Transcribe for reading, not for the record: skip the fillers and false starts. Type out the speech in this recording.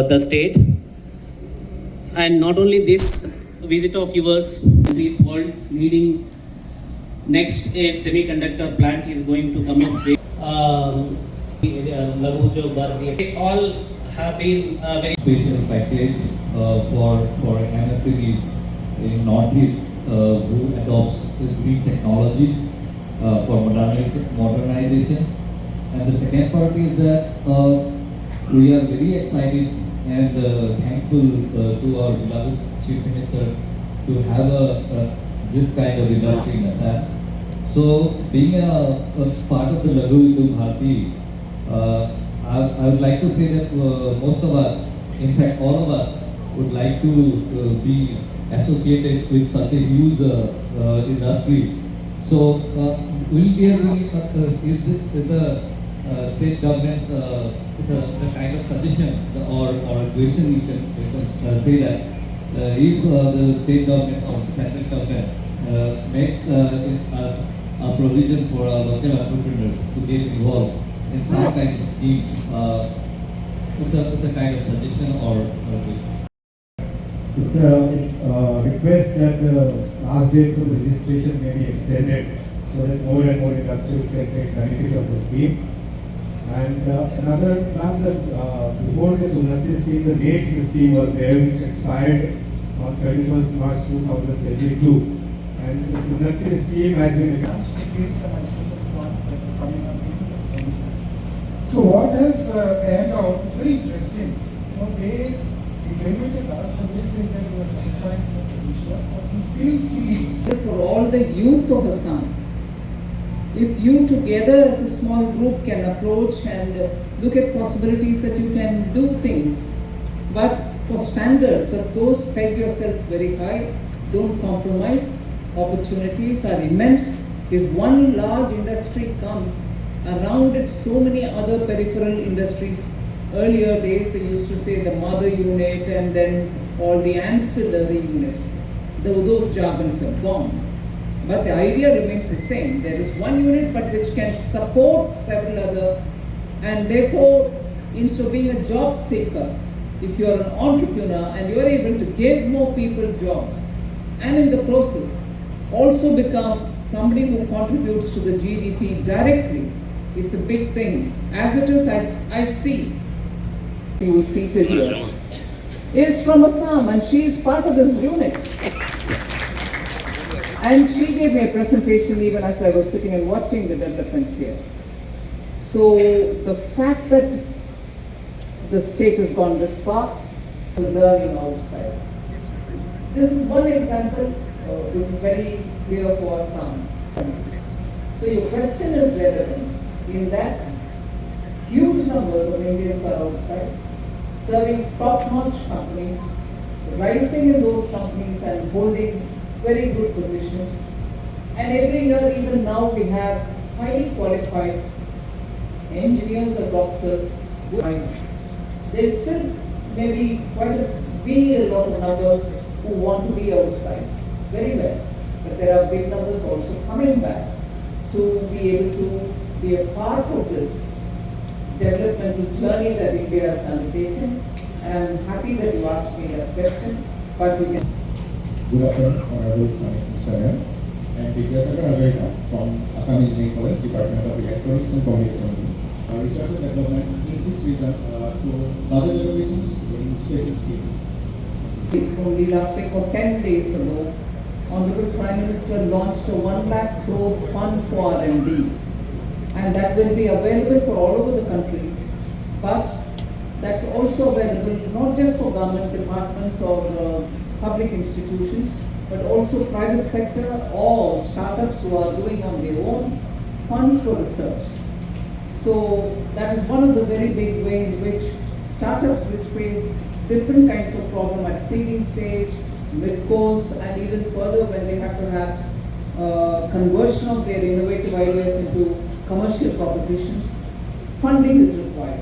the state. And not only this visit of yours, this world leading next a semiconductor plant is going to come up with. They all have been very special package for MSMEs in Northeast who adopts green technologies for modernization. And the second part is that we are very excited and thankful to our beloved Chief Minister to have this kind of industry in Assam. So, being a part of the Lagu Bharti, I would like to say that most of us, in fact all of us, would like to be associated with such a huge industry. So, will there be, is the state government, it's a kind of suggestion or a question you can say that if the state government or the central government makes us a provision for our local entrepreneurs to get involved in some kind of schemes, it's a kind of suggestion or question. It's a request that the last date for the registration may be extended so that more and more industries can take benefit of the scheme. And another plan that before this Unnati scheme, the DATES scheme was there, which expired on 31st March 2022. And this Unnati scheme has been So what has panned out is very interesting. You know, they evaluated us and they said that we were satisfied with the issues, but we still feel. For all the youth of Assam, if you together as a small group can approach and look at possibilities that you can do things, but for standards, of course, peg yourself very high, don't compromise. Opportunities are immense. If one large industry comes, around it so many other peripheral industries. Earlier days they used to say the mother unit and then all the ancillary units. Those jargons have gone. But the idea remains the same. There is one unit but which can support several other, and therefore instead of being a job seeker, if you are an entrepreneur and you are able to give more people jobs and in the process also become somebody who contributes to the GDP directly, it's a big thing. As it is, I see who is seated here is from Assam and she is part of this unit. And she gave me a presentation even as I was sitting and watching the developments here. So the fact that the state has gone this far, to learning outside. This is one example which is very clear for Assam. So your question is relevant in that huge numbers of Indians are outside, serving top-notch companies, rising in those companies and holding very good positions. And every year, even now, we have highly qualified engineers or doctors. There still may be a lot of numbers who want to be outside. Very well. But there are big numbers also coming back to be able to be a part of this developmental journey that India has undertaken. And I'm happy that you asked me that question, but we can. Good afternoon, Honorable Mr. and Vidyasagar Agarwal from Assam Engineering College, Department of Electronics and Communication. Research and development in this region through budget allocations in special scheme. Only last week or 10 days ago, Honorable Prime Minister launched a 1 lakh crore fund for R&D, and that will be available for all over the country. But that's also available not just for government departments or public institutions, but also private sector or startups who are doing on their own funds for research. So that is one of the very big ways in which startups which face different kinds of problem at seeding stage, mid-course, and even further when they have to have conversion of their innovative ideas into commercial propositions, funding is required.